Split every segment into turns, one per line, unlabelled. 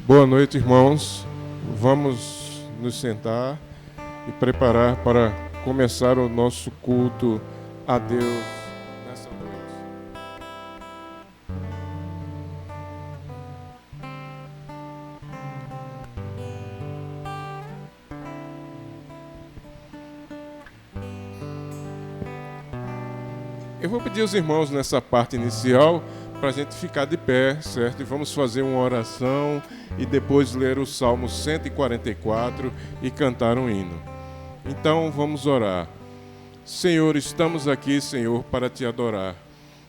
Boa noite, irmãos. Vamos nos sentar e preparar para começar o nosso culto a Deus nessa noite. Eu vou pedir aos irmãos nessa parte inicial para a gente ficar de pé, certo? E vamos fazer uma oração e depois ler o Salmo 144 e cantar um hino. Então vamos orar. Senhor, estamos aqui, Senhor, para te adorar,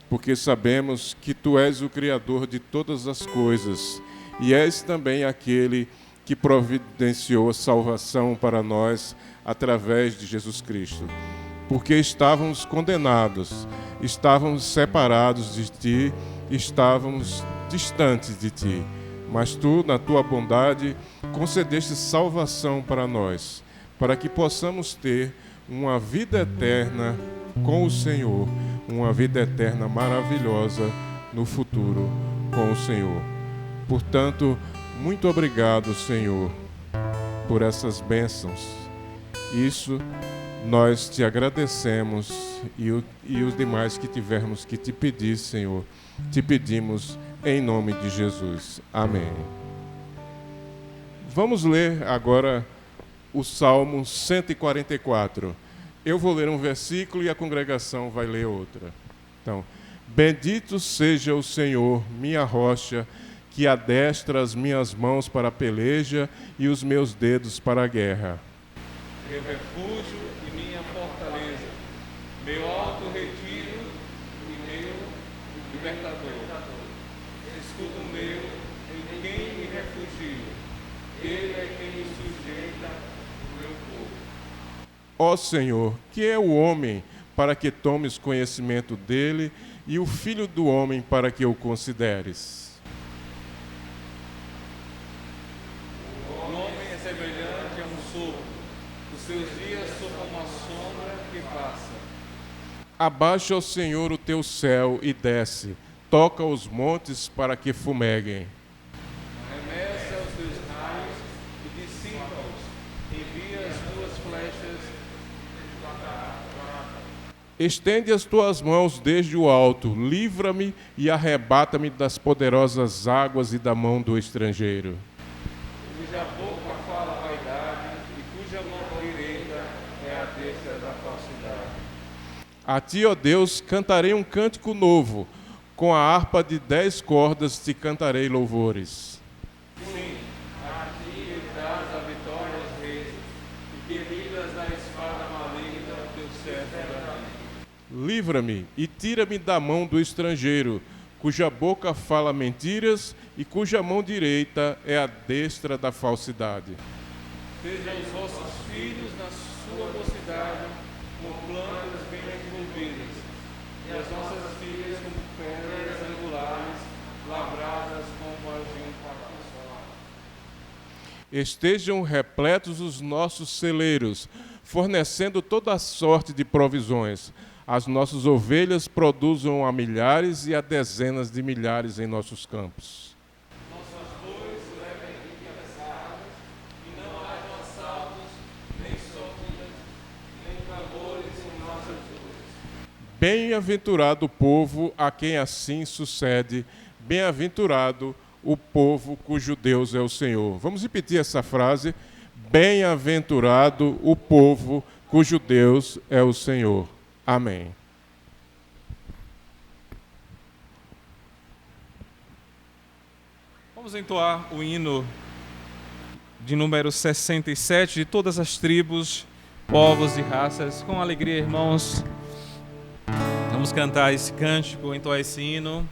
porque sabemos que tu és o Criador de todas as coisas e és também aquele que providenciou a salvação para nós através de Jesus Cristo. Porque estávamos condenados, estávamos separados de ti, estávamos distantes de ti, mas tu, na tua bondade, concedeste salvação para nós, para que possamos ter uma vida eterna com o Senhor, uma vida eterna maravilhosa no futuro com o Senhor. Portanto, muito obrigado, Senhor, por essas bênçãos. Isso nós te agradecemos e os demais que tivermos que te pedir, Senhor, te pedimos em nome de Jesus. Amém. Vamos ler agora o Salmo 144. Eu vou ler um versículo e a congregação vai ler outra. Então, bendito seja o Senhor, minha rocha, que adestra as minhas mãos para a peleja e os meus dedos para a guerra.
Meu refúgio e minha fortaleza, meu alto retiro e meu libertador. Escudo meu, em quem me refugio, ele é quem me sujeita o meu povo.
Ó Senhor, que é o homem para que tomes conhecimento dele e o filho do homem para que o consideres?
O homem é semelhante a um sopro, os seus dias são como a sombra que passa.
Abaixa, ó Senhor, o teu céu e desce, toca os montes para que fumeguem.
Arremessa os teus raios e dissipa-os, envia as tuas flechas.
Estende as tuas mãos desde o alto, livra-me e arrebata-me das poderosas águas e da mão do estrangeiro.
Cuja boca fala vaidade e cuja mão direita é a destra da falsidade.
A ti, ó Deus, cantarei um cântico novo, com a harpa de 10 cordas te cantarei louvores.
Sim, a ti dás a vitória aos reis, e que livras da espada maligna o teu servo Davi.
Livra-me e tira-me da mão do estrangeiro, cuja boca fala mentiras e cuja mão direita é a destra da falsidade.
Sejam os vossos filhos na sua mocidade como plantas bem desenvolvidas, e as nossas filhas como pedras angulares, lavradas como argila.
Estejam repletos os nossos celeiros, fornecendo toda a sorte de provisões. As nossas ovelhas produzam a milhares e a dezenas de milhares em nossos campos.
Nossas bois levem encabeçadas, e não hajam assaltos, nem sofridas, nem clamores em nossas ruas.
Bem-aventurado o povo a quem assim sucede, bem-aventurado o povo cujo Deus é o Senhor. Vamos repetir essa frase: bem-aventurado o povo cujo Deus é o Senhor. Amém.
Vamos entoar o hino de número 67 de todas as tribos, povos e raças. Com alegria, irmãos, vamos cantar esse cântico, entoar esse hino.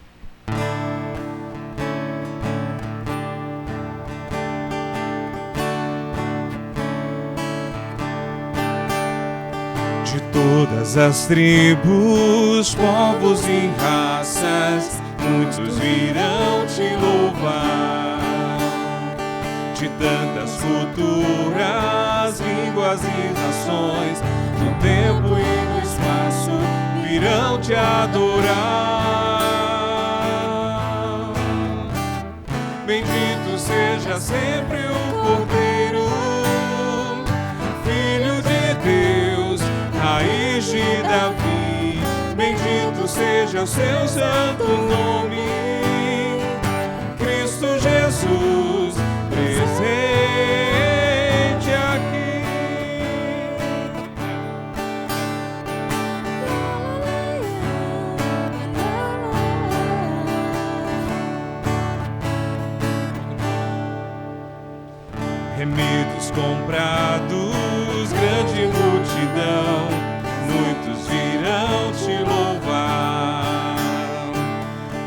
De todas as tribos, povos e raças, muitos virão te louvar. De tantas culturas, línguas e nações, no tempo e no espaço, virão te adorar.
Bendito seja sempre o Cordeiro, Filho de Deus, raiz de Davi. Bendito seja o seu santo nome, Cristo Jesus, presente aqui. Remidos comprados, grande multidão, muitos virão te louvar.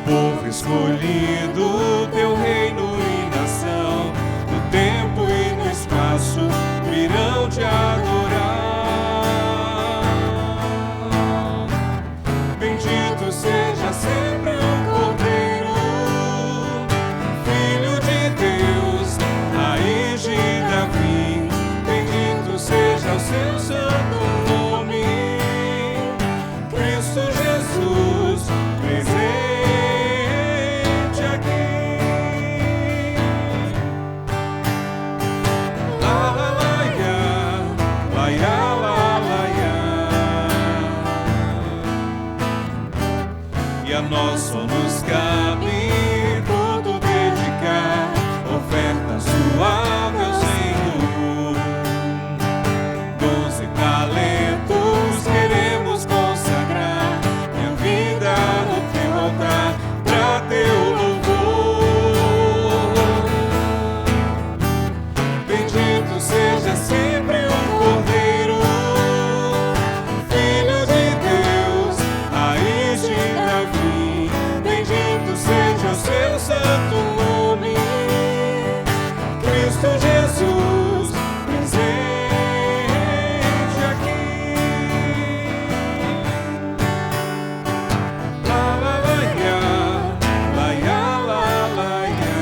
Povo escolhido, teu reino e nação, no tempo e no espaço virão te adorar. Bendito seja sempre o Cordeiro, Filho de Deus, raiz de Davi. Bendito seja o seu santo nome, Cristo Jesus, presente aqui. La la la ya, la ya la la ya. E a nós só nos cabe tudo dedicar, oferta suave ao Senhor. 12 talentos queremos consagrar, minha vida no teu altar, pra teu louvor. Bendito seja sempre o Cordeiro, Filho de Deus, raiz de Davi. Bendito seja o seu santo nome, Cristo Jesus, presente aqui. La la la ya, la ya la la ya.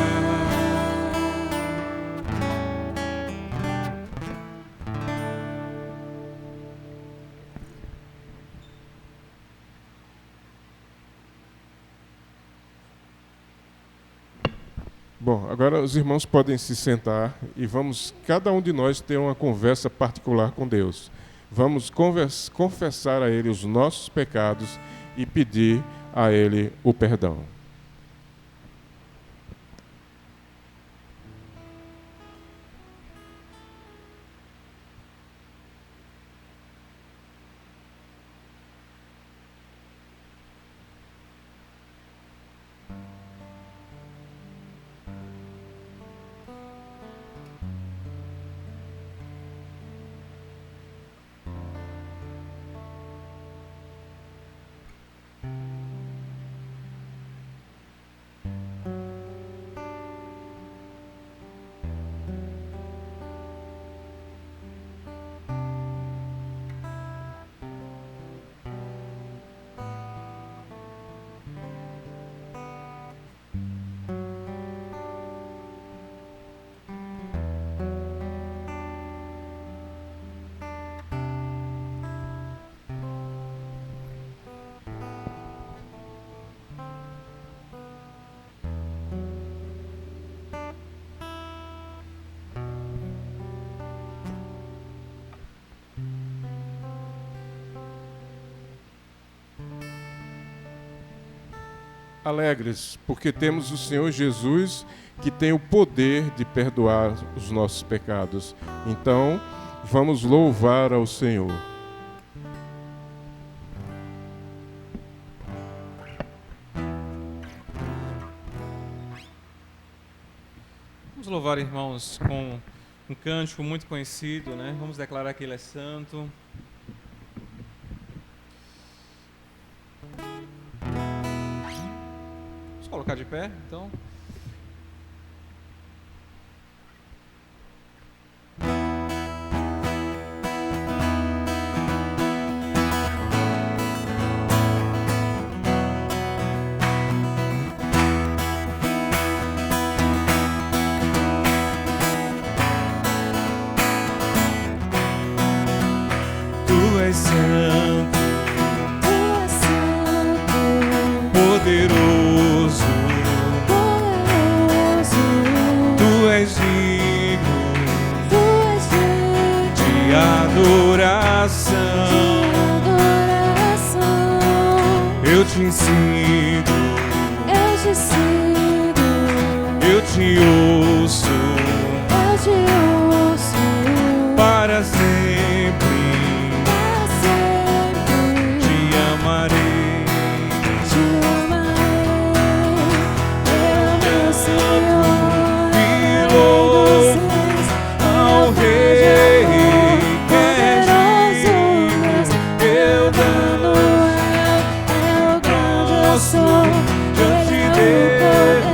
Bom, agora os irmãos podem se sentar e vamos, cada um de nós, ter uma conversa particular com Deus. Vamos confessar a Ele os nossos pecados e pedir a Ele o perdão. Alegres, porque temos o Senhor Jesus, que tem o poder de perdoar os nossos pecados. Então, vamos louvar ao Senhor.
Vamos louvar, irmãos, com um cântico muito conhecido, né? Vamos declarar que Ele é santo. Vamos colocar de pé, então.
Tu és santo, poderoso,
és digno de adoração. Eu te ensino, eu te ouço, para sempre te amarei.
Eu, Senhor,
E louvo ao Rei que é digno. Eu danço diante dele.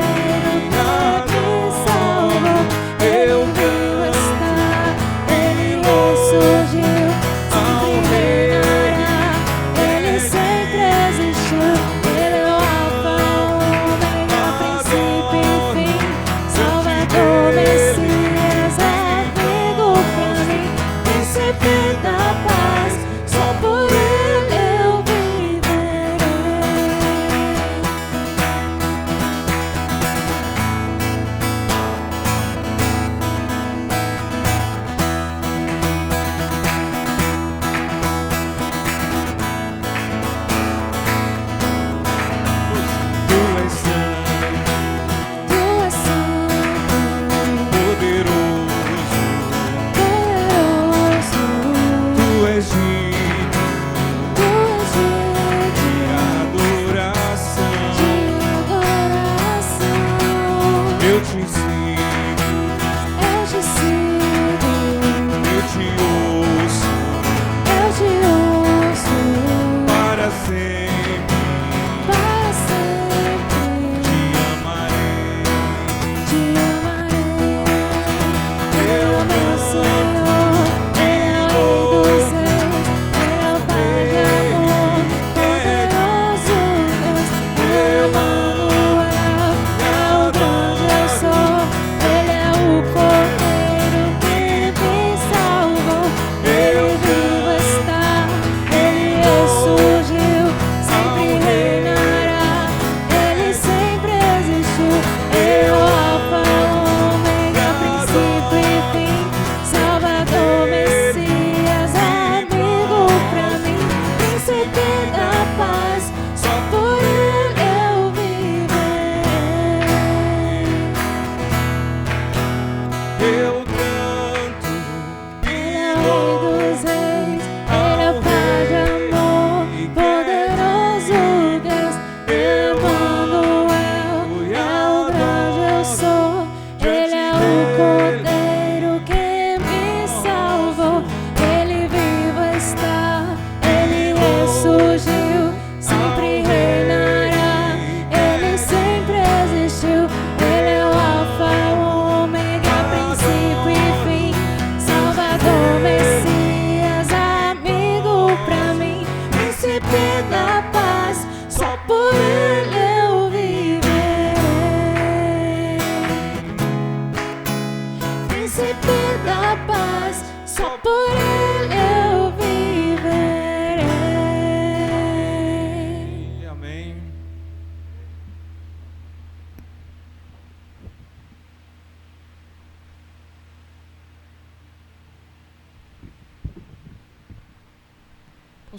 Eu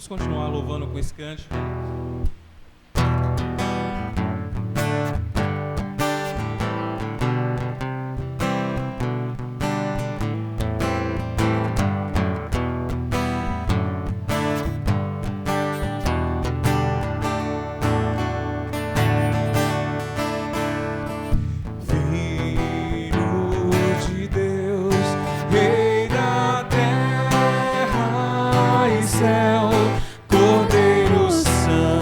Vamos continuar louvando com esse cântico.
Cordeiro Santo.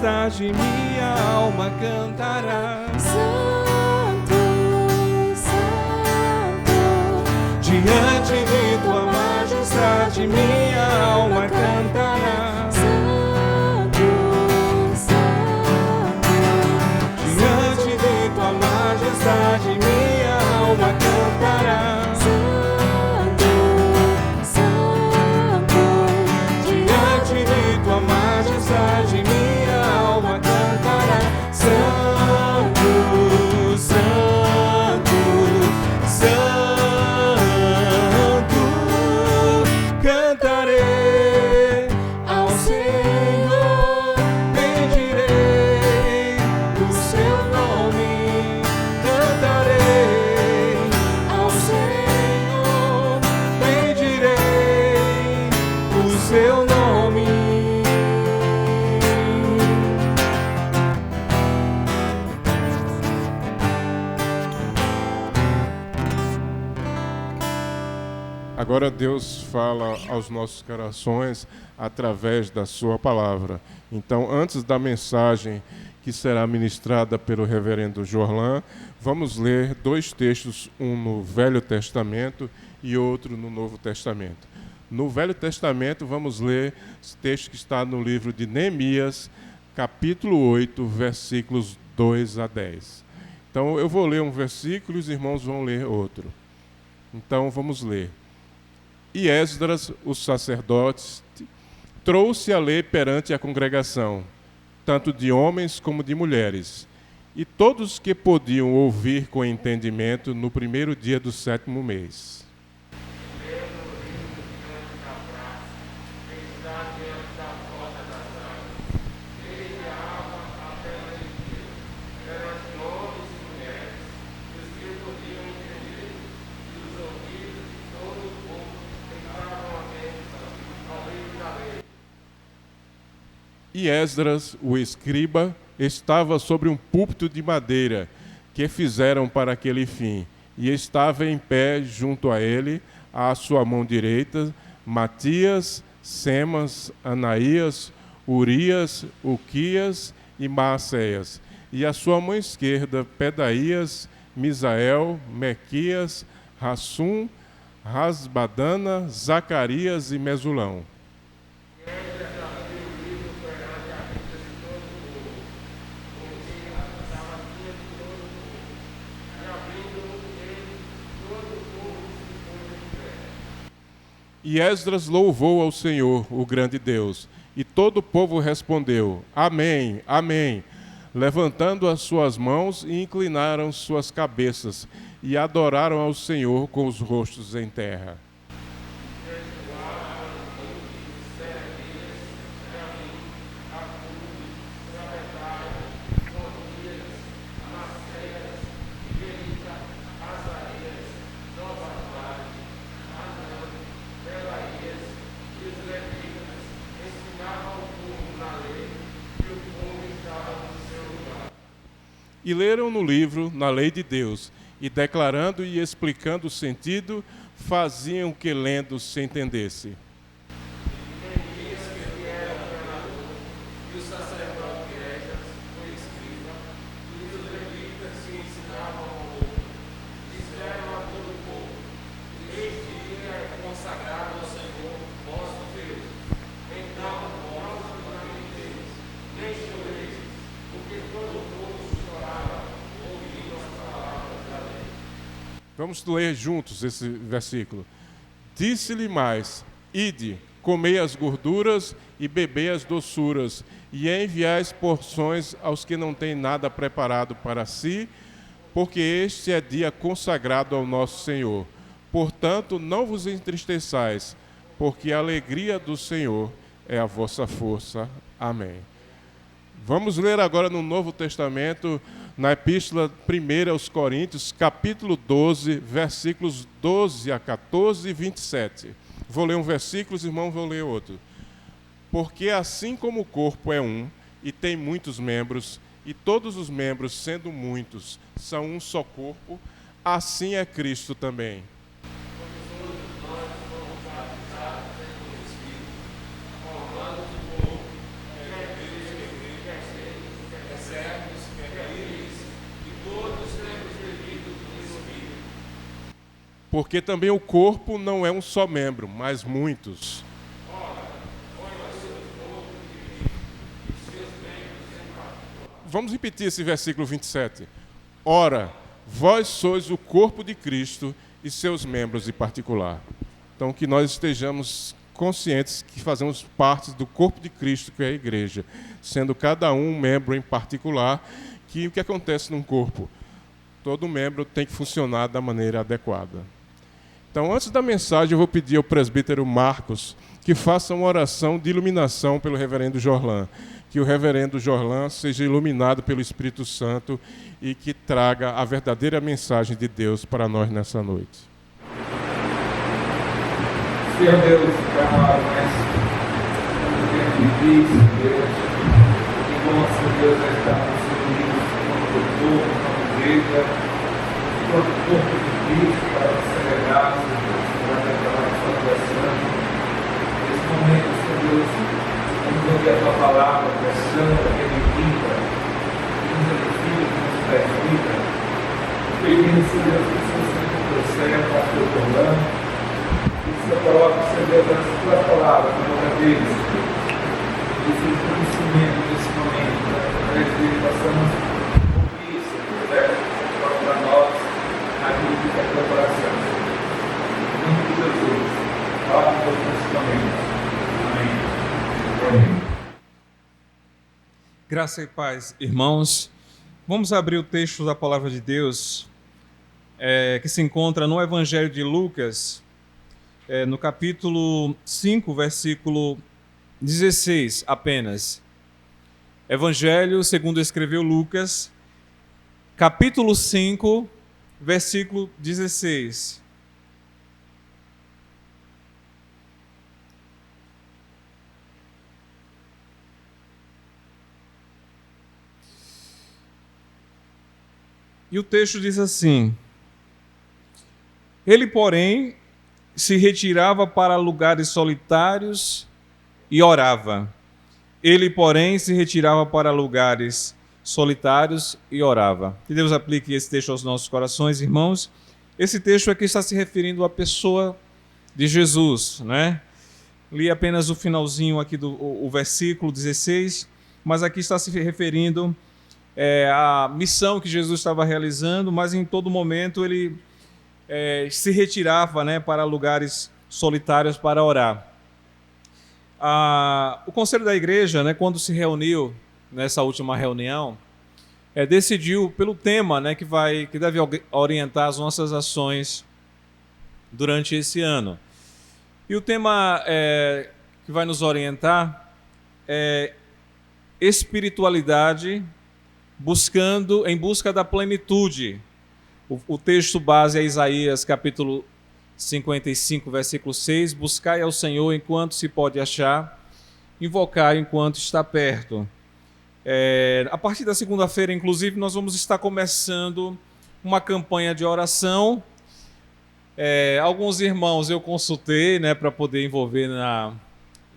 majestade minha alma cantará.
Santo, Santo,
Diante de tua majestade minha alma cantará.
Santo, Santo,
Diante de tua majestade minha alma cantará.
Santo, Santo,
Diante de tua majestade minha alma cantará. Santo, Santo, Santo, cantarei ao Senhor, bendirei o seu nome, cantarei ao Senhor, bendirei o seu nome.
Agora Deus fala aos nossos corações através da sua palavra. Então, antes da mensagem que será ministrada pelo reverendo Jorlan, vamos ler dois textos, um no Velho Testamento e outro no Novo Testamento. No Velho Testamento, vamos ler esse texto que está no livro de Neemias, capítulo 8, versículos 2 a 10. Então, eu vou ler um versículo e os irmãos vão ler outro. Então, vamos ler. E Esdras, o sacerdote, trouxe a lei perante a congregação, tanto de homens como de mulheres, e todos que podiam ouvir com entendimento no primeiro dia do 7º mês. E Esdras, o escriba, estava sobre um púlpito de madeira que fizeram para aquele fim, e estava em pé junto a ele, à sua mão direita, Matias, Semas, Anaías, Urias, Uquias e Maacéias, e à sua mão esquerda, Pedaías, Misael, Mequias, Rassum, Rasbadana, Zacarias e Mesulão. E Esdras louvou ao Senhor, o grande Deus, e todo o povo respondeu: Amém, Amém, levantando as suas mãos e inclinaram suas cabeças, e adoraram ao Senhor com os rostos em terra. E leram no livro, na lei de Deus, e declarando e explicando o sentido, faziam que lendo se entendesse. Vamos ler juntos esse versículo. Disse-lhe mais: Ide, comei as gorduras e bebei as doçuras, e enviais porções aos que não têm nada preparado para si, porque este é dia consagrado ao nosso Senhor. Portanto, não vos entristeçais, porque a alegria do Senhor é a vossa força. Amém. Vamos ler agora no Novo Testamento, na Epístola 1 aos Coríntios, capítulo 12, versículos 12 a 14 e 27. Vou ler um versículo, os irmãos vão ler outro. Porque assim como o corpo é um e tem muitos membros, e todos os membros, sendo muitos, são um só corpo, assim é Cristo também. Porque também o corpo não é um só membro, mas muitos. Vamos repetir esse versículo 27. Ora, vós sois o corpo de Cristo e seus membros em particular. Então, que nós estejamos conscientes que fazemos parte do corpo de Cristo, que é a igreja, sendo cada um membro em particular, que o que acontece num corpo? Todo membro tem que funcionar da maneira adequada. Então, antes da mensagem, eu vou pedir ao presbítero Marcos que faça uma oração de iluminação pelo reverendo Jorlan. Que o reverendo Jorlan seja iluminado pelo Espírito Santo e que traga a verdadeira mensagem de Deus para nós nessa noite.
Senhor Deus, para nós, um tempo difícil, Deus, que nosso Deus vai estar unidos como corpo, como igreja, como corpo de Cristo, para celebrar, para declarar a sua oração. Nesse momento, Senhor Deus, vamos ouvir a tua palavra, que é santa, que é bendita, que nos edifica, que nos traz vida. Pedindo, Senhor Deus, que o Senhor sempre prossegue, pastor Orlando, que o Senhor coloque, Senhor Deus, as tuas palavras na boca deles, que seja um conhecimento nesse momento, para que através dele possamos ouvir, Senhor Deus, para nós, aquilo que é teu coração. Em nome de Jesus, fala conosco nesse momento. Amém.
Graça e paz, irmãos. Vamos abrir o texto da Palavra de Deus, que se encontra no Evangelho de Lucas, no capítulo 5, versículo 16 apenas. Evangelho segundo escreveu Lucas, capítulo 5, versículo 16. E o texto diz assim: ele, porém, se retirava para lugares solitários e orava. Ele, porém, se retirava para lugares solitários e orava. Que Deus aplique esse texto aos nossos corações, irmãos. Esse texto aqui está se referindo à pessoa de Jesus, né? Li apenas o finalzinho aqui o versículo 16, mas aqui está se referindo a missão que Jesus estava realizando, mas em todo momento ele se retirava, né, para lugares solitários para orar. O Conselho da Igreja, né, quando se reuniu nessa última reunião, decidiu pelo tema, né, que deve orientar as nossas ações durante esse ano. E o tema que vai nos orientar é espiritualidade em busca da plenitude. O texto base é Isaías capítulo 55, versículo 6. Buscai ao Senhor enquanto se pode achar, invocai enquanto está perto. A partir da segunda-feira, inclusive, nós vamos estar começando uma campanha de oração. Alguns irmãos eu consultei, né, para poder envolver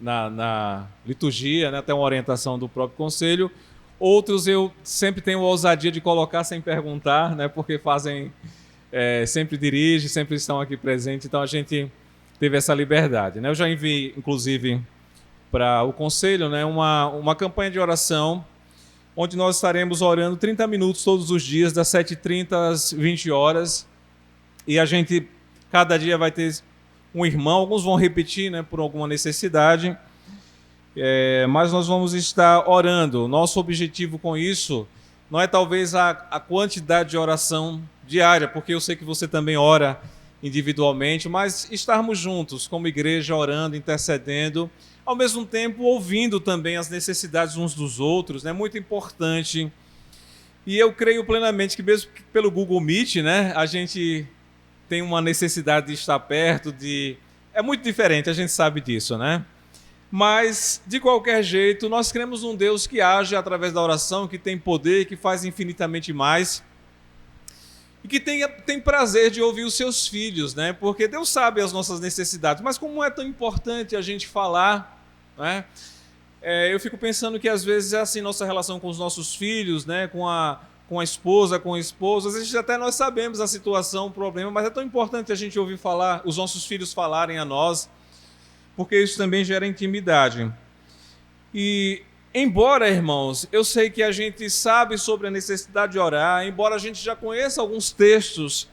na liturgia, né, até uma orientação do próprio conselho. Outros eu sempre tenho a ousadia de colocar sem perguntar, né, porque sempre dirigem, sempre estão aqui presentes, então a gente teve essa liberdade, né? Eu já enviei, inclusive, para o conselho, né, uma campanha de oração, onde nós estaremos orando 30 minutos todos os dias, das 7h30 às 20 horas, e a gente, cada dia vai ter um irmão, alguns vão repetir, né, por alguma necessidade, mas nós vamos estar orando. Nosso objetivo com isso não é talvez a quantidade de oração diária, porque eu sei que você também ora individualmente, mas estarmos juntos como igreja orando, intercedendo, ao mesmo tempo ouvindo também as necessidades uns dos outros, é muito importante. E eu creio plenamente que mesmo pelo Google Meet, né, a gente tem uma necessidade de estar perto, é muito diferente, a gente sabe disso, né? Mas, de qualquer jeito, nós cremos num Deus que age através da oração, que tem poder, que faz infinitamente mais e que tem prazer de ouvir os seus filhos, né? Porque Deus sabe as nossas necessidades, mas como é tão importante a gente falar, né? Eu fico pensando que às vezes é assim nossa relação com os nossos filhos, né? Com com a esposa, com o esposo. Às vezes até nós sabemos a situação, o problema, mas é tão importante a gente ouvir falar, os nossos filhos falarem a nós, porque isso também gera intimidade. E, embora, irmãos, eu sei que a gente sabe sobre a necessidade de orar, embora a gente já conheça alguns textos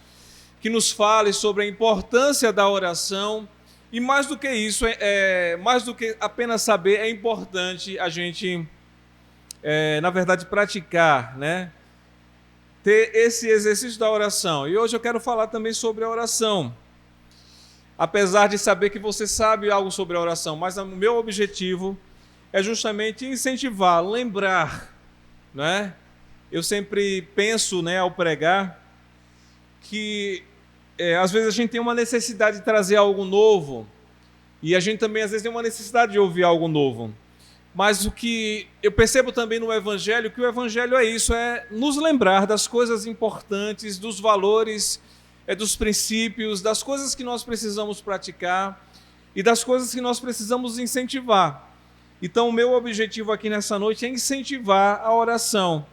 que nos falem sobre a importância da oração, e mais do que isso, mais do que apenas saber, é importante a gente, na verdade, praticar, né? Ter esse exercício da oração. E hoje eu quero falar também sobre a oração. Apesar de saber que você sabe algo sobre a oração, mas o meu objetivo é justamente incentivar, lembrar, né? Eu sempre penso, né, ao pregar, que às vezes a gente tem uma necessidade de trazer algo novo, e a gente também às vezes tem uma necessidade de ouvir algo novo. Mas o que eu percebo também no Evangelho, que o Evangelho é isso, é nos lembrar das coisas importantes, dos valores, dos princípios, das coisas que nós precisamos praticar e das coisas que nós precisamos incentivar. Então, o meu objetivo aqui nessa noite é incentivar a oração.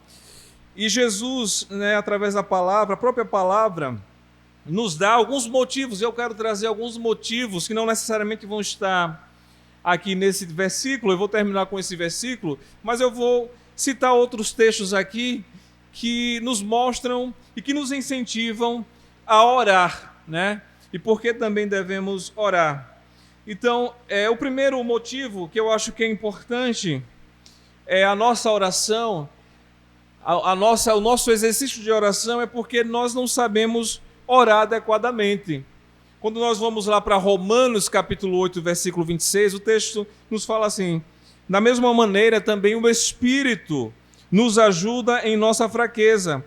E Jesus, né, através da palavra, a própria palavra, nos dá alguns motivos. Eu quero trazer alguns motivos que não necessariamente vão estar aqui nesse versículo. Eu vou terminar com esse versículo, mas eu vou citar outros textos aqui que nos mostram e que nos incentivam a orar, né? E por que também devemos orar. Então, o primeiro motivo que eu acho que é importante é a nossa oração, o nosso exercício de oração é porque nós não sabemos orar adequadamente. Quando nós vamos lá para Romanos capítulo 8, versículo 26, o texto nos fala assim: da mesma maneira também o Espírito nos ajuda em nossa fraqueza,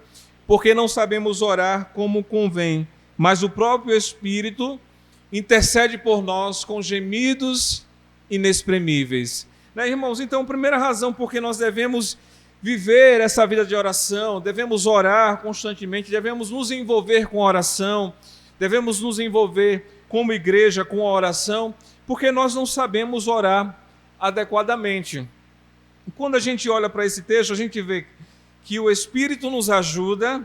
porque não sabemos orar como convém, mas o próprio Espírito intercede por nós com gemidos inexprimíveis. Né, irmãos? Então, a primeira razão por que nós devemos viver essa vida de oração, devemos orar constantemente, devemos nos envolver com a oração, devemos nos envolver como igreja com a oração, porque nós não sabemos orar adequadamente. Quando a gente olha para esse texto, a gente vê que o Espírito nos ajuda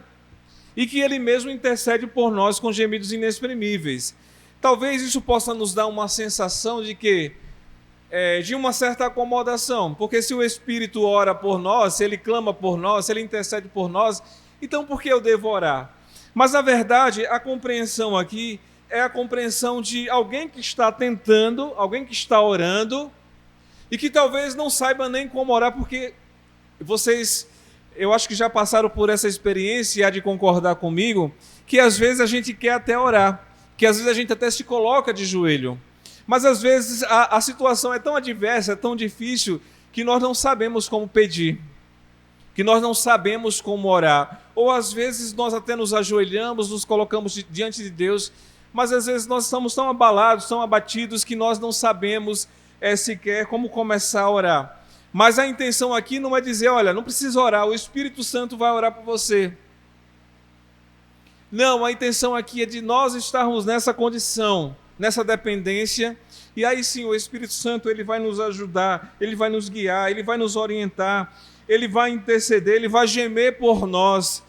e que Ele mesmo intercede por nós com gemidos inexprimíveis. Talvez isso possa nos dar uma sensação de que de uma certa acomodação, porque se o Espírito ora por nós, se Ele clama por nós, se Ele intercede por nós, então por que eu devo orar? Mas, na verdade, a compreensão aqui é a compreensão de alguém que está tentando, alguém que está orando, e que talvez não saiba nem como orar, porque vocês, eu acho que já passaram por essa experiência e há de concordar comigo, que às vezes a gente quer até orar, que às vezes a gente até se coloca de joelho, mas às vezes a situação é tão adversa, é tão difícil, que nós não sabemos como pedir, que nós não sabemos como orar. Ou às vezes nós até nos ajoelhamos, nos colocamos diante de Deus, mas às vezes nós estamos tão abalados, tão abatidos, que nós não sabemos sequer como começar a orar. Mas a intenção aqui não é dizer, olha, não precisa orar, o Espírito Santo vai orar por você. Não, a intenção aqui é de nós estarmos nessa condição, nessa dependência, e aí sim o Espírito Santo ele vai nos ajudar, ele vai nos guiar, ele vai nos orientar, ele vai interceder, ele vai gemer por nós,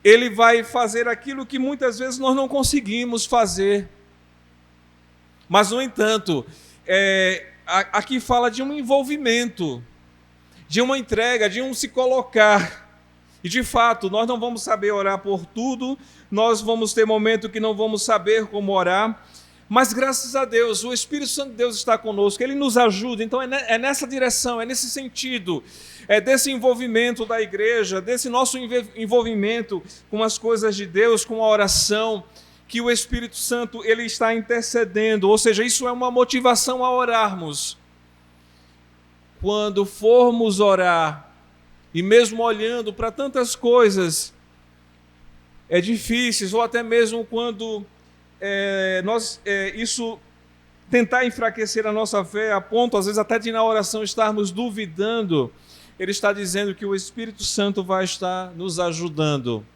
ele vai fazer aquilo que muitas vezes nós não conseguimos fazer. Mas, no entanto, aqui fala de um envolvimento, de uma entrega, de um se colocar. E, de fato, nós não vamos saber orar por tudo, nós vamos ter momento que não vamos saber como orar, mas, graças a Deus, o Espírito Santo de Deus está conosco, Ele nos ajuda. Então, é nessa direção, é nesse sentido, desse envolvimento da igreja, desse nosso envolvimento com as coisas de Deus, com a oração, que o Espírito Santo ele está intercedendo. Ou seja, isso é uma motivação a orarmos. Quando formos orar, e mesmo olhando para tantas coisas difíceis, ou até mesmo quando isso tentar enfraquecer a nossa fé, a ponto, às vezes, até de na oração estarmos duvidando, Ele está dizendo que o Espírito Santo vai estar nos ajudando.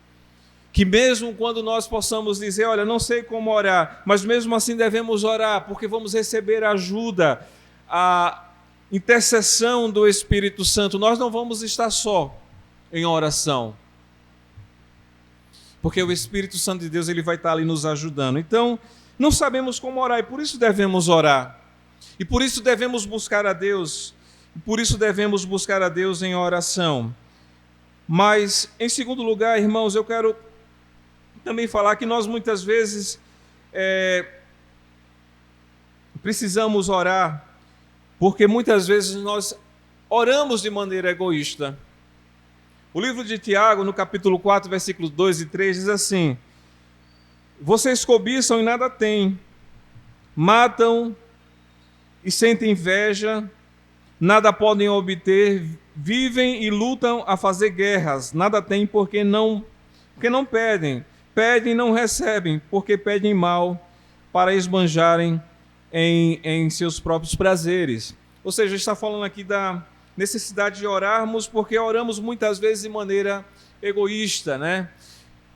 Que mesmo quando nós possamos dizer, olha, não sei como orar, mas mesmo assim devemos orar, porque vamos receber ajuda, a intercessão do Espírito Santo, nós não vamos estar só em oração. porque o Espírito Santo de Deus ele vai estar ali nos ajudando. Então, não sabemos como orar e por isso devemos orar. E por isso devemos buscar a Deus. E por isso devemos buscar a Deus em oração. Mas, em segundo lugar, irmãos, eu quero também falar que nós muitas vezes precisamos orar, porque muitas vezes nós oramos de maneira egoísta. O livro de Tiago, no capítulo 4, versículos 2 e 3, diz assim: vocês cobiçam e nada têm, matam e sentem inveja, nada podem obter, vivem e lutam a fazer guerras, nada têm porque não pedem, pedem e não recebem, porque pedem mal para esbanjarem em seus próprios prazeres. Ou seja, está falando aqui da necessidade de orarmos, porque oramos muitas vezes de maneira egoísta, né?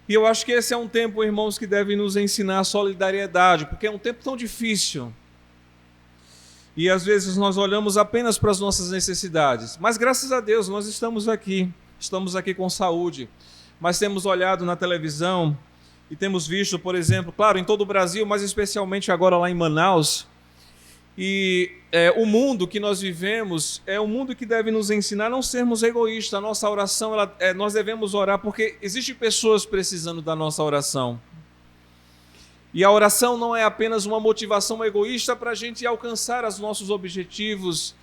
E eu acho que esse é um tempo, irmãos, que deve nos ensinar solidariedade, porque é um tempo tão difícil. E às vezes nós olhamos apenas para as nossas necessidades. Mas graças a Deus nós estamos aqui com saúde. Mas temos olhado na televisão e temos visto, por exemplo, claro, em todo o Brasil, mas especialmente agora lá em Manaus. E o mundo que nós vivemos é um mundo que deve nos ensinar a não sermos egoístas. A nossa oração, nós devemos orar porque existem pessoas precisando da nossa oração. E a oração não é apenas uma motivação egoísta para a gente alcançar os nossos objetivos,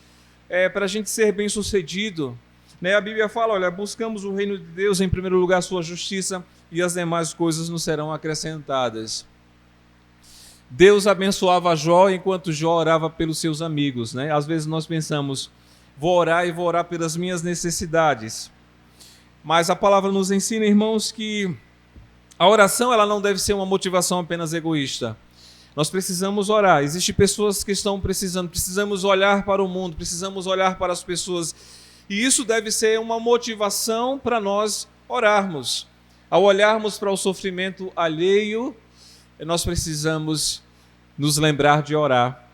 para a gente ser bem-sucedido. A Bíblia fala, olha, buscamos o reino de Deus, em primeiro lugar a sua justiça, e as demais coisas nos serão acrescentadas. Deus abençoava Jó enquanto Jó orava pelos seus amigos. Às vezes nós pensamos, vou orar pelas minhas necessidades. Mas a palavra nos ensina, irmãos, que a oração ela não deve ser uma motivação apenas egoísta. Nós precisamos orar. Existem pessoas que estão precisamos olhar para o mundo, precisamos olhar para as pessoas. E isso deve ser uma motivação para nós orarmos. Ao olharmos para o sofrimento alheio, nós precisamos nos lembrar de orar.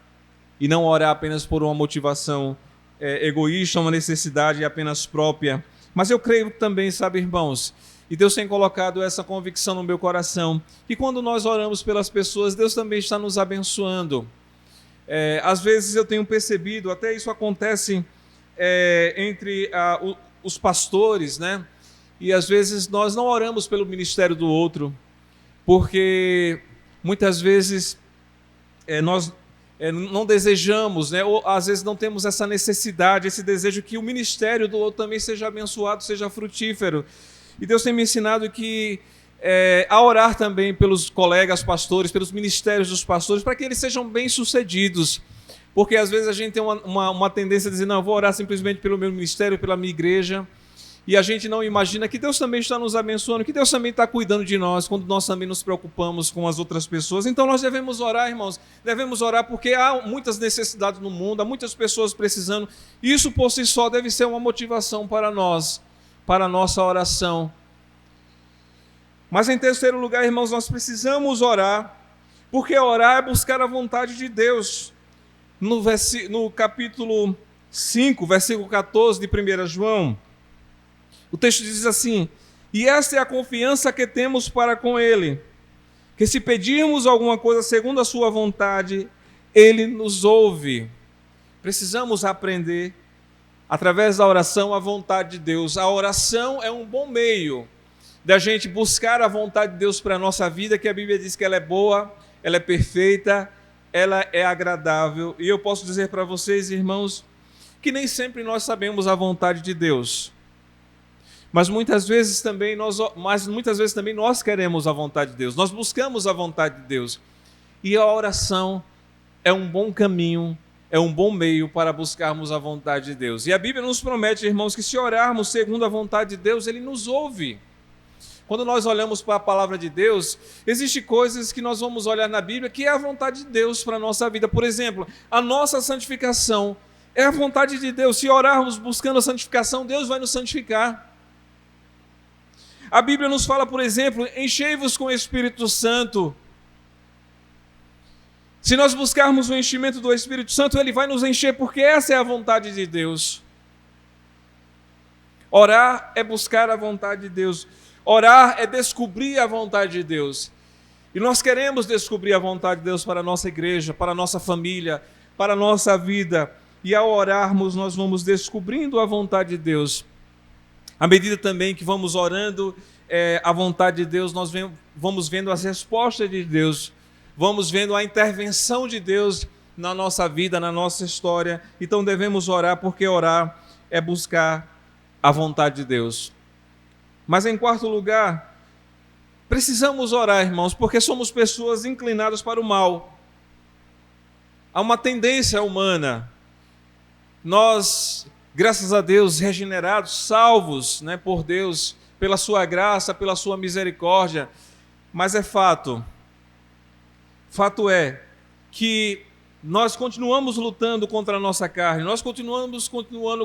E não orar apenas por uma motivação egoísta, uma necessidade apenas própria. Mas eu creio também, sabe, irmãos, e Deus tem colocado essa convicção no meu coração, que quando nós oramos pelas pessoas, Deus também está nos abençoando. Às vezes eu tenho percebido, até isso acontece entre os pastores, né? E às vezes nós não oramos pelo ministério do outro, porque muitas vezes nós não desejamos, né? Ou às vezes não temos essa necessidade, esse desejo que o ministério do outro também seja abençoado, seja frutífero. E Deus tem me ensinado que a orar também pelos colegas pastores, pelos ministérios dos pastores, para que eles sejam bem-sucedidos. Porque às vezes a gente tem uma tendência a dizer, não, eu vou orar simplesmente pelo meu ministério, pela minha igreja, e a gente não imagina que Deus também está nos abençoando, que Deus também está cuidando de nós, quando nós também nos preocupamos com as outras pessoas. Então nós devemos orar, irmãos, devemos orar porque há muitas necessidades no mundo, há muitas pessoas precisando, e isso por si só deve ser uma motivação para nós, para a nossa oração. Mas em terceiro lugar, irmãos, nós precisamos orar, porque orar é buscar a vontade de Deus. No capítulo 5, versículo 14 de 1 João, o texto diz assim: e esta é a confiança que temos para com Ele, que se pedirmos alguma coisa segundo a sua vontade, Ele nos ouve. Precisamos aprender, através da oração, a vontade de Deus. A oração é um bom meio da gente buscar a vontade de Deus para a nossa vida, que a Bíblia diz que ela é boa, ela é perfeita, ela é agradável. E eu posso dizer para vocês, irmãos, que nem sempre nós sabemos a vontade de Deus. Mas muitas vezes também nós queremos a vontade de Deus. Nós buscamos a vontade de Deus. E a oração é um bom caminho, é um bom meio para buscarmos a vontade de Deus. E a Bíblia nos promete, irmãos, que se orarmos segundo a vontade de Deus, Ele nos ouve. Quando nós olhamos para a palavra de Deus, existem coisas que nós vamos olhar na Bíblia que é a vontade de Deus para a nossa vida. Por exemplo, a nossa santificação é a vontade de Deus. Se orarmos buscando a santificação, Deus vai nos santificar. A Bíblia nos fala, por exemplo, enchei-vos com o Espírito Santo. Se nós buscarmos o enchimento do Espírito Santo, Ele vai nos encher, porque essa é a vontade de Deus. Orar é buscar a vontade de Deus. Orar é descobrir a vontade de Deus. E nós queremos descobrir a vontade de Deus para a nossa igreja, para a nossa família, para a nossa vida. E ao orarmos, nós vamos descobrindo a vontade de Deus. À medida também que vamos orando a vontade de Deus, nós vamos vendo as respostas de Deus, vamos vendo a intervenção de Deus na nossa vida, na nossa história. Então devemos orar, porque orar é buscar a vontade de Deus. Mas em quarto lugar, precisamos orar, irmãos, porque somos pessoas inclinadas para o mal. Há uma tendência humana. Nós, graças a Deus, regenerados, salvos, né, por Deus, pela sua graça, pela sua misericórdia. Mas é fato é que nós continuamos lutando contra a nossa carne, nós continuando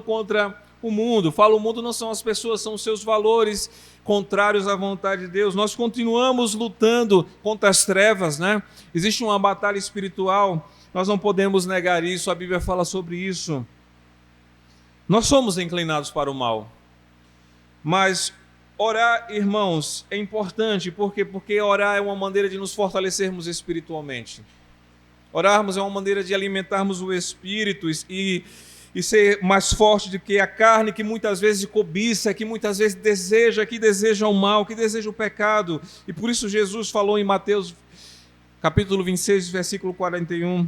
contra o mundo. Falo, o mundo não são as pessoas, são os seus valores contrários à vontade de Deus. Nós continuamos lutando contra as trevas, né? Existe uma batalha espiritual, nós não podemos negar isso, a Bíblia fala sobre isso. Nós somos inclinados para o mal. Mas orar, irmãos, é importante, porque orar é uma maneira de nos fortalecermos espiritualmente. Orarmos é uma maneira de alimentarmos o espírito e ser mais forte do que a carne, que muitas vezes cobiça, que muitas vezes deseja o mal, que deseja o pecado. E por isso Jesus falou em Mateus capítulo 26, versículo 41.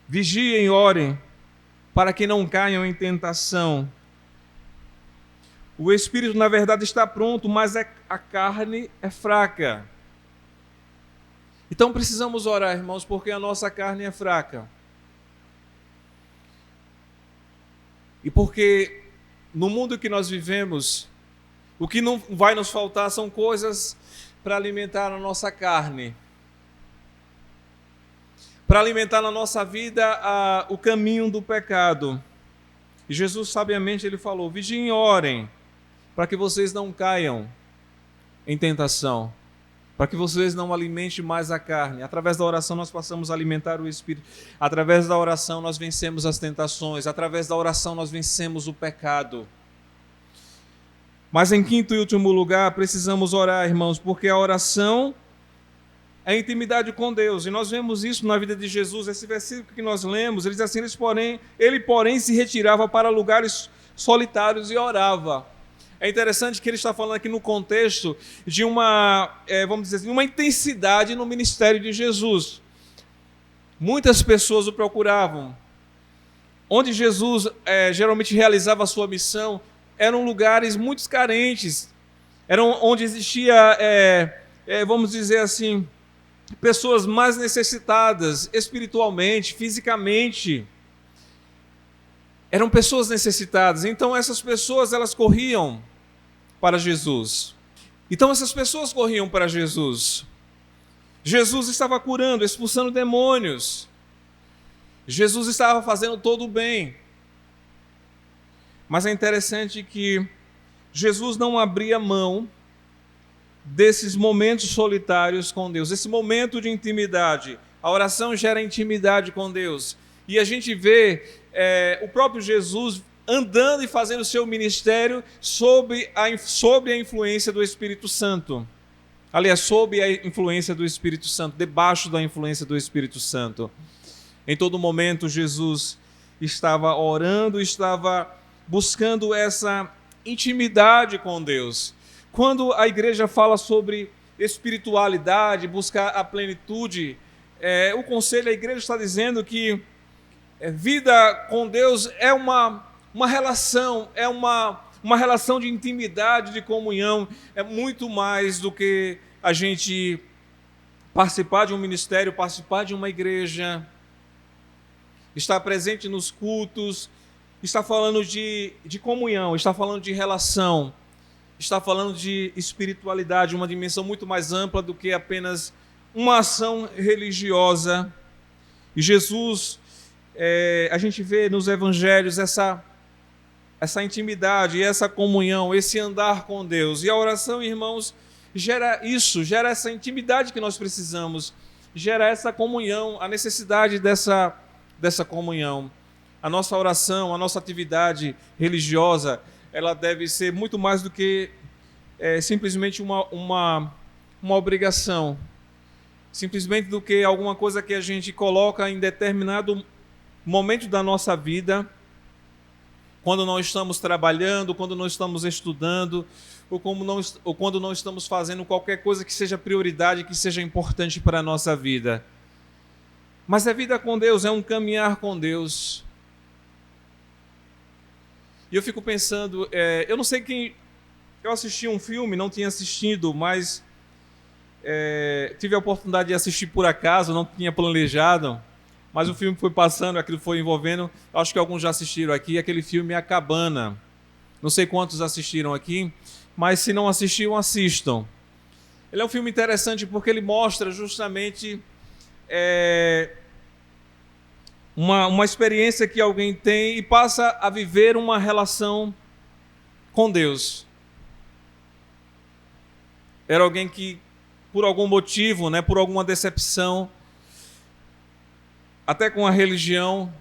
Vigiem e orem, para que não caiam em tentação. O espírito, na verdade, está pronto, mas a carne é fraca. Então precisamos orar, irmãos, porque a nossa carne é fraca. E porque no mundo que nós vivemos, o que não vai nos faltar são coisas para alimentar a nossa carne. Para alimentar na nossa vida o caminho do pecado. E Jesus, sabiamente, ele falou: vigiem e orem, para que vocês não caiam em tentação, para que vocês não alimentem mais a carne. Através da oração nós passamos a alimentar o Espírito. Através da oração nós vencemos as tentações. Através da oração nós vencemos o pecado. Mas em quinto e último lugar, precisamos orar, irmãos, porque a oração é a intimidade com Deus. E nós vemos isso na vida de Jesus. Esse versículo que nós lemos, ele diz assim: ele porém se retirava para lugares solitários e orava. É interessante que ele está falando aqui no contexto de vamos dizer assim, uma intensidade no ministério de Jesus. Muitas pessoas o procuravam. Onde Jesus geralmente realizava a sua missão, eram lugares muito carentes. Eram onde existia, vamos dizer assim, pessoas mais necessitadas espiritualmente, fisicamente. Eram pessoas necessitadas. Então essas pessoas, elas corriam para Jesus. Jesus estava curando, expulsando demônios. Jesus estava fazendo todo o bem. Mas é interessante que Jesus não abria mão desses momentos solitários com Deus, esse momento de intimidade. A oração gera intimidade com Deus. E a gente vê o próprio Jesus andando e fazendo o seu ministério sob a influência do Espírito Santo. Aliás, sob a influência do Espírito Santo, debaixo da influência do Espírito Santo. Em todo momento, Jesus estava orando, estava buscando essa intimidade com Deus. Quando a igreja fala sobre espiritualidade, buscar a plenitude, o conselho da igreja está dizendo que vida com Deus é uma relação, é uma relação de intimidade, de comunhão. É muito mais do que a gente participar de um ministério, participar de uma igreja, estar presente nos cultos. Está falando de comunhão, está falando de relação, está falando de espiritualidade, uma dimensão muito mais ampla do que apenas uma ação religiosa. E Jesus, a gente vê nos evangelhos essa intimidade, essa comunhão, esse andar com Deus. E a oração, irmãos, gera isso, gera essa intimidade que nós precisamos, gera essa comunhão, a necessidade dessa comunhão. A nossa oração, a nossa atividade religiosa, ela deve ser muito mais do que simplesmente uma obrigação, simplesmente do que alguma coisa que a gente coloca em determinado momento da nossa vida, quando não estamos trabalhando, quando não estamos estudando, ou quando não estamos fazendo qualquer coisa que seja prioridade, que seja importante para a nossa vida. Mas a vida com Deus é um caminhar com Deus. E eu fico pensando, eu não sei quem... Eu assisti um filme, não tinha assistido, mas tive a oportunidade de assistir por acaso, não tinha planejado, mas o filme foi passando, aquilo foi envolvendo, acho que alguns já assistiram aqui, aquele filme A Cabana. Não sei quantos assistiram aqui, mas se não assistiram, assistam. Ele é um filme interessante porque ele mostra justamente uma experiência que alguém tem e passa a viver uma relação com Deus. Era alguém que, por algum motivo, por alguma decepção, até com a religião,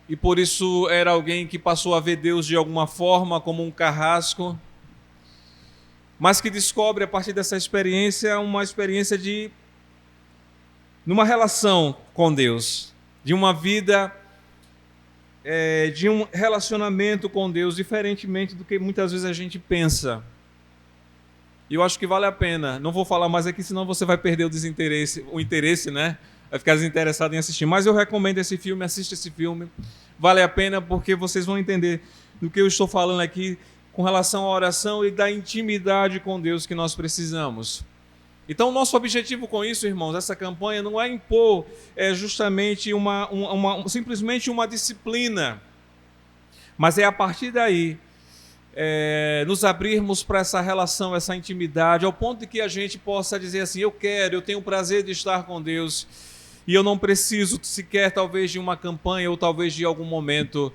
e por isso era alguém que passou a ver Deus de alguma forma como um carrasco, mas que descobre a partir dessa experiência uma experiência de uma relação com Deus, de uma vida, de um relacionamento com Deus, diferentemente do que muitas vezes a gente pensa. E eu acho que vale a pena. Não vou falar mais aqui, senão você vai perder o interesse, né? Vai ficar desinteressado em assistir. Mas eu recomendo esse filme, assista esse filme. Vale a pena porque vocês vão entender do que eu estou falando aqui com relação à oração e da intimidade com Deus que nós precisamos. Então, o nosso objetivo com isso, irmãos, essa campanha não é impor justamente simplesmente uma disciplina, mas é a partir daí nos abrirmos para essa relação, essa intimidade, ao ponto de que a gente possa dizer assim: eu tenho o prazer de estar com Deus e eu não preciso sequer talvez de uma campanha ou talvez de algum momento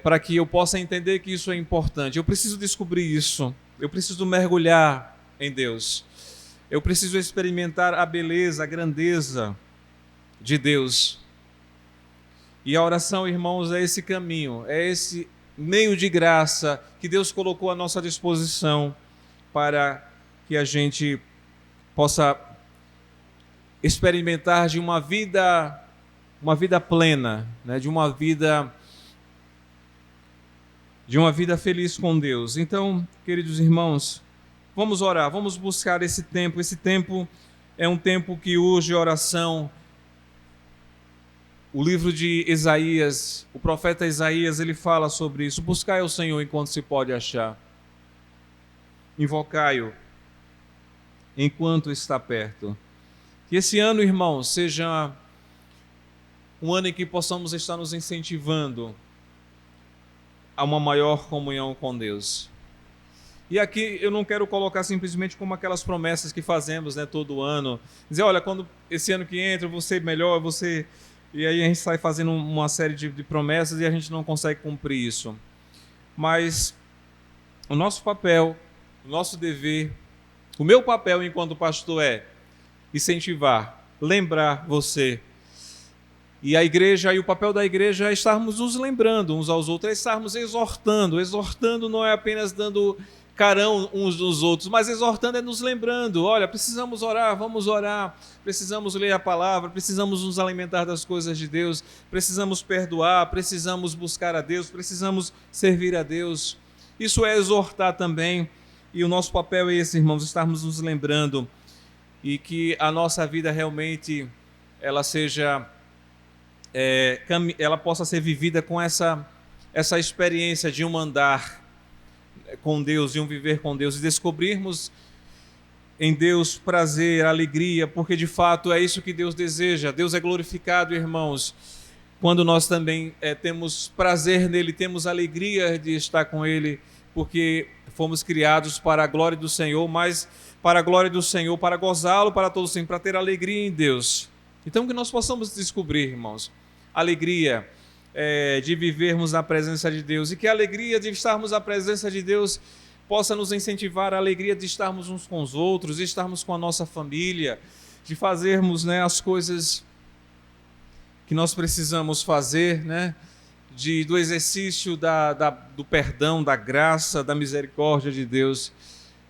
para que eu possa entender que isso é importante. Eu preciso descobrir isso, eu preciso mergulhar em Deus, eu preciso experimentar a beleza, a grandeza de Deus. E a oração, irmãos, é esse caminho, é esse meio de graça que Deus colocou à nossa disposição para que a gente possa experimentar de uma vida plena, de uma vida feliz com Deus. Então, queridos irmãos, vamos orar, vamos buscar esse tempo. Esse tempo é um tempo que urge oração. O livro de Isaías, o profeta Isaías, ele fala sobre isso. Buscai o Senhor enquanto se pode achar. Invocai-o enquanto está perto. Que esse ano, irmãos, seja um ano em que possamos estar nos incentivando a uma maior comunhão com Deus. E aqui eu não quero colocar simplesmente como aquelas promessas que fazemos todo ano. Dizer, olha, quando esse ano que entra, eu vou ser melhor, E aí a gente sai fazendo uma série de promessas e a gente não consegue cumprir isso. Mas o nosso papel, o nosso dever, o meu papel enquanto pastor é incentivar, lembrar você. E a igreja, e o papel da igreja é estarmos nos lembrando uns aos outros, é estarmos exortando. Exortando não é apenas dando carão uns dos outros, mas exortando é nos lembrando: olha, precisamos orar, vamos orar, precisamos ler a palavra, precisamos nos alimentar das coisas de Deus, precisamos perdoar, precisamos buscar a Deus, precisamos servir a Deus. Isso é exortar também, e o nosso papel é esse, irmãos, estarmos nos lembrando, e que a nossa vida realmente ela seja ela possa ser vivida com essa experiência de um andar com Deus, de um viver com Deus, e descobrirmos em Deus prazer, alegria, porque de fato é isso que Deus deseja. Deus é glorificado, irmãos, quando nós também temos prazer nele, temos alegria de estar com ele, porque fomos criados para a glória do Senhor, mas para a glória do Senhor, para gozá-lo para todo sempre, para ter alegria em Deus. Então que nós possamos descobrir, irmãos, alegria de vivermos na presença de Deus, e que a alegria de estarmos na presença de Deus possa nos incentivar, a alegria de estarmos uns com os outros, de estarmos com a nossa família, de fazermos as coisas que nós precisamos fazer, do exercício do perdão, da graça, da misericórdia de Deus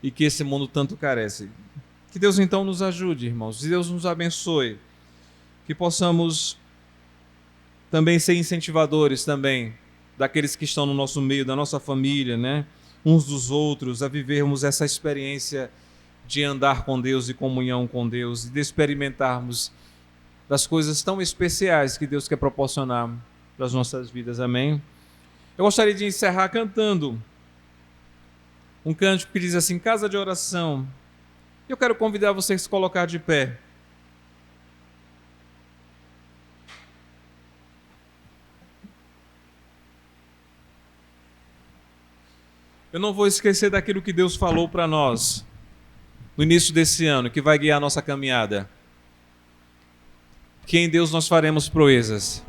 e que esse mundo tanto carece. Que Deus então nos ajude, irmãos, que Deus nos abençoe, que possamos também ser incentivadores também daqueles que estão no nosso meio, da nossa família, né? Uns dos outros, a vivermos essa experiência de andar com Deus e comunhão com Deus e de experimentarmos das coisas tão especiais que Deus quer proporcionar para as nossas vidas. Amém? Eu gostaria de encerrar cantando um cântico que diz assim, Casa de Oração. Eu quero convidar você a se colocar de pé. Eu não vou esquecer daquilo que Deus falou para nós no início desse ano, que vai guiar a nossa caminhada. Que em Deus nós faremos proezas.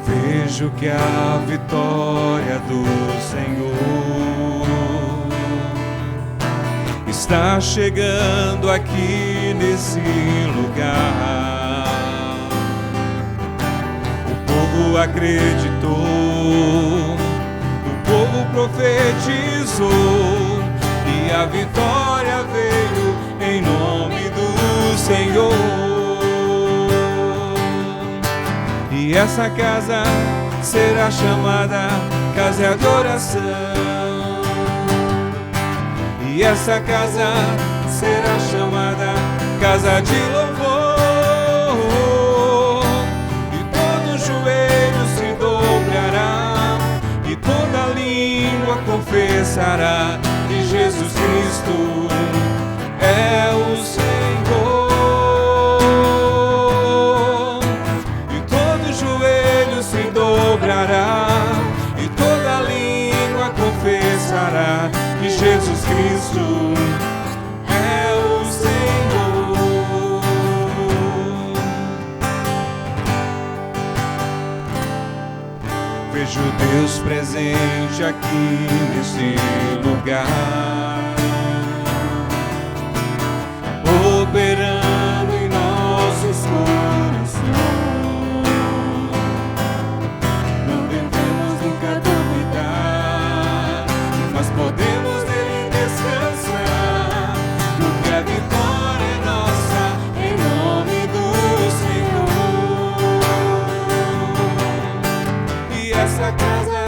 Vejo que a vitória do Senhor está chegando aqui nesse lugar. O povo acreditou, o povo profetizou e a vitória veio em nome do Senhor. E essa casa será chamada casa de oração. E essa casa será chamada casa de louvor. E todo joelho se dobrará e toda língua confessará que Jesus Cristo é o Senhor. E toda língua confessará que Jesus Cristo é o Senhor. Vejo Deus presente aqui nesse lugar, operando em nossos corações. Podemos nele descansar, porque a vitória é nossa, em nome do Senhor. E essa casa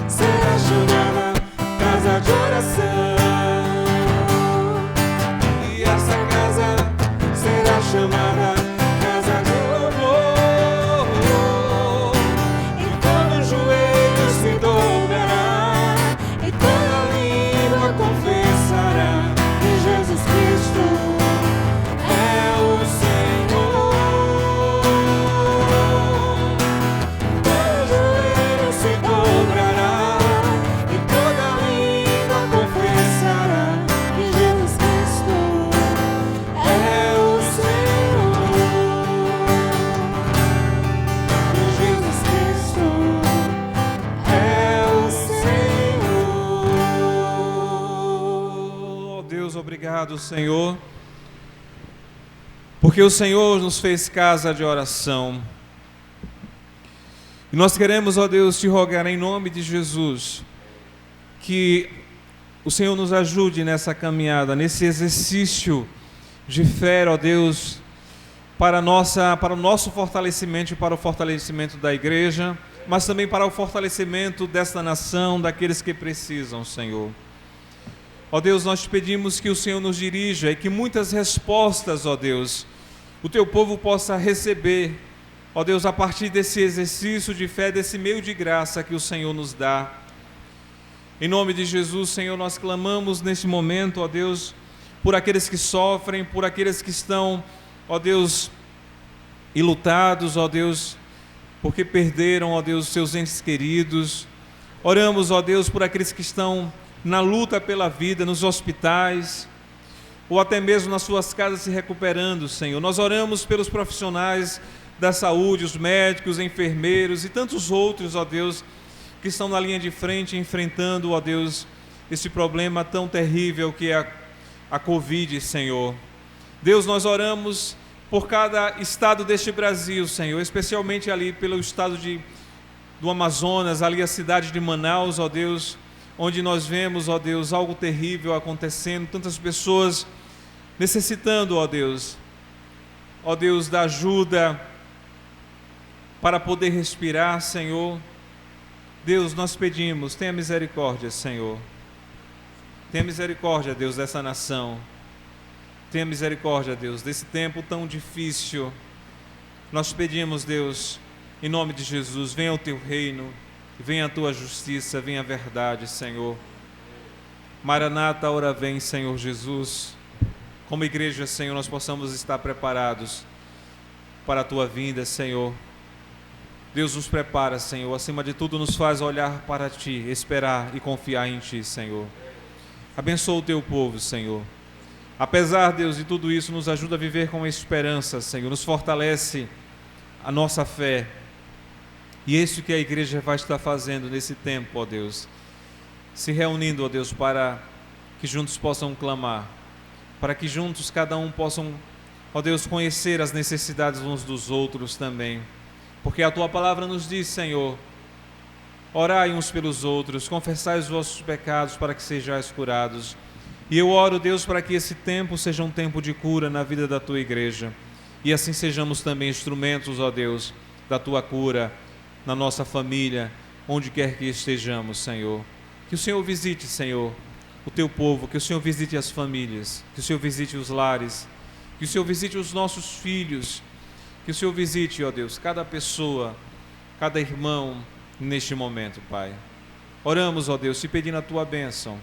será chamada casa de oração. E essa casa será chamada casa de louvor. E todo joelho se dobrará e toda confessará que Jesus Cristo é o Senhor. Todo joelho se dobrará e toda língua confessará que Jesus Cristo é o Senhor. Que Jesus Cristo é o Senhor. Deus, obrigado, Senhor, porque o Senhor nos fez casa de oração. E nós queremos, ó Deus, te rogar em nome de Jesus, que o Senhor nos ajude nessa caminhada, nesse exercício de fé, ó Deus, para o nosso fortalecimento e para o fortalecimento da igreja, mas também para o fortalecimento desta nação, daqueles que precisam, Senhor. Ó Deus, nós te pedimos que o Senhor nos dirija e que muitas respostas, ó Deus, o teu povo possa receber, ó Deus, a partir desse exercício de fé, desse meio de graça que o Senhor nos dá. Em nome de Jesus, Senhor, nós clamamos neste momento, ó Deus, por aqueles que sofrem, por aqueles que estão, ó Deus, ilutados, ó Deus, porque perderam, ó Deus, seus entes queridos. Oramos, ó Deus, por aqueles que estão na luta pela vida, nos hospitais, ou até mesmo nas suas casas se recuperando, Senhor. Nós oramos pelos profissionais da saúde, os médicos, enfermeiros e tantos outros, ó Deus, que estão na linha de frente enfrentando, ó Deus, esse problema tão terrível que é a Covid, Senhor. Deus, nós oramos por cada estado deste Brasil, Senhor, especialmente ali pelo estado do Amazonas, ali a cidade de Manaus, ó Deus, onde nós vemos, ó Deus, algo terrível acontecendo, tantas pessoas necessitando, ó Deus, da ajuda para poder respirar, Senhor. Deus, nós pedimos, tenha misericórdia, Senhor. Tenha misericórdia, Deus, dessa nação. Tenha misericórdia, Deus, desse tempo tão difícil. Nós pedimos, Deus, em nome de Jesus, venha o teu reino, venha a tua justiça, venha a verdade, Senhor. Maranata, ora vem, Senhor Jesus. Como igreja, Senhor, nós possamos estar preparados para a tua vinda, Senhor. Deus nos prepara, Senhor, acima de tudo nos faz olhar para ti, esperar e confiar em ti, Senhor. Abençoa o teu povo, Senhor. Apesar, Deus, de tudo isso, nos ajuda a viver com esperança, Senhor, nos fortalece a nossa fé. E é isso que a igreja vai estar fazendo nesse tempo, ó Deus, se reunindo, ó Deus, para que juntos possam clamar, para que juntos cada um possam, ó Deus, conhecer as necessidades uns dos outros também, porque a tua palavra nos diz, Senhor, orai uns pelos outros, confessai os vossos pecados para que sejais curados. E eu oro, Deus, para que esse tempo seja um tempo de cura na vida da tua igreja, e assim sejamos também instrumentos, ó Deus, da tua cura na nossa família, onde quer que estejamos, Senhor. Que o Senhor visite, Senhor, o teu povo, que o Senhor visite as famílias, que o Senhor visite os lares, que o Senhor visite os nossos filhos, que o Senhor visite, ó Deus, cada pessoa, cada irmão neste momento, Pai. Oramos, ó Deus, te pedindo a tua bênção.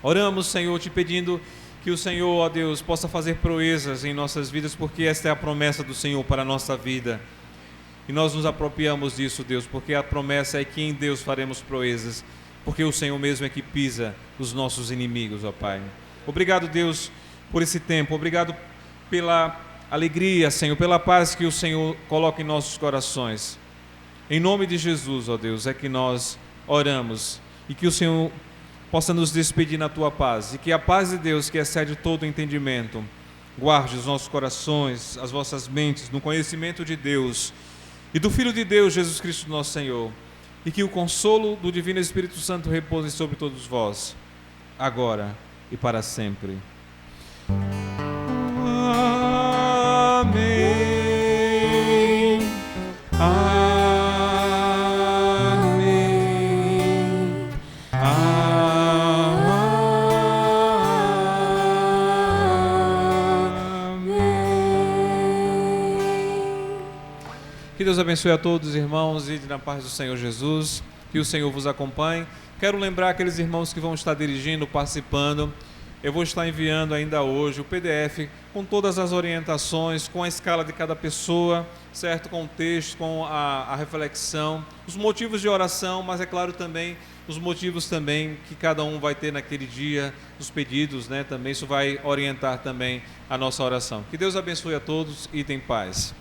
Oramos, Senhor, te pedindo que o Senhor, ó Deus, possa fazer proezas em nossas vidas, porque esta é a promessa do Senhor para a nossa vida. E nós nos apropriamos disso, Deus, porque a promessa é que em Deus faremos proezas, porque o Senhor mesmo é que pisa os nossos inimigos, ó Pai. Obrigado, Deus, por esse tempo. Obrigado pela alegria, Senhor, pela paz que o Senhor coloca em nossos corações. Em nome de Jesus, ó Deus, é que nós oramos, e que o Senhor possa nos despedir na tua paz, e que a paz de Deus, que excede todo entendimento, guarde os nossos corações, as vossas mentes, no conhecimento de Deus e do Filho de Deus, Jesus Cristo nosso Senhor, e que o consolo do Divino Espírito Santo repouse sobre todos vós, agora e para sempre. Amém. Amém. Amém. Que Deus abençoe a todos, irmãos, e na paz do Senhor Jesus, que o Senhor vos acompanhe. Quero lembrar aqueles irmãos que vão estar dirigindo, participando. Eu vou estar enviando ainda hoje o PDF com todas as orientações, com a escala de cada pessoa, certo? Com o texto, com a reflexão, os motivos de oração, mas é claro também os motivos também que cada um vai ter naquele dia, os pedidos, né? Também isso vai orientar também a nossa oração. Que Deus abençoe a todos e tenham paz.